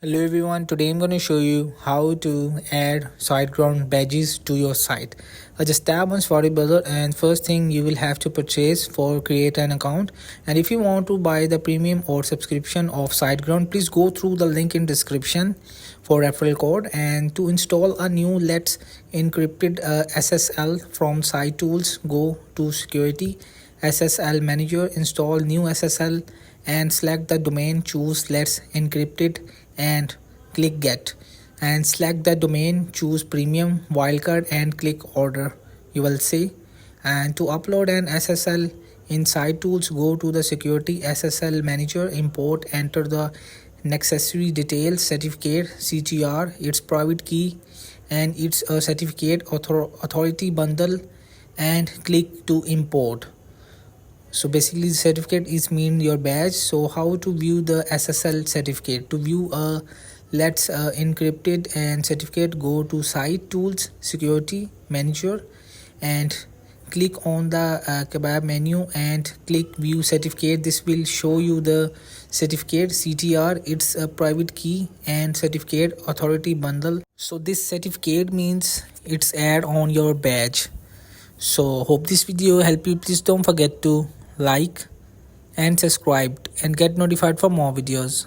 Hello everyone, today I'm going to show you how to add siteground badges to your site. Just tap on Sorry Brother and first thing you will have to purchase for create an account. And if you want to buy the premium or subscription of siteground, please go through the link in description for referral code. And to install a new Let's Encrypted SSL from Site Tools, go to Security, SSL Manager, install new SSL and select the domain, choose Let's Encrypted and click Get, and select the domain, choose Premium Wildcard and click Order. You will see. And to upload an SSL inside Tools, go to the Security SSL Manager, import, enter the necessary details, certificate, CTR, its private key and its certificate authority bundle, and click to import. So basically the certificate is mean your badge. So how to view the SSL certificate? To view a Let's Encrypted and certificate, go to Site Tools, Security Manager and click on the kebab menu and click View Certificate. This will show you the certificate, CTR, its a private key and certificate authority bundle. So this certificate means it's add on your badge. So hope this video help you. Please don't forget to like and subscribe and get notified for more videos.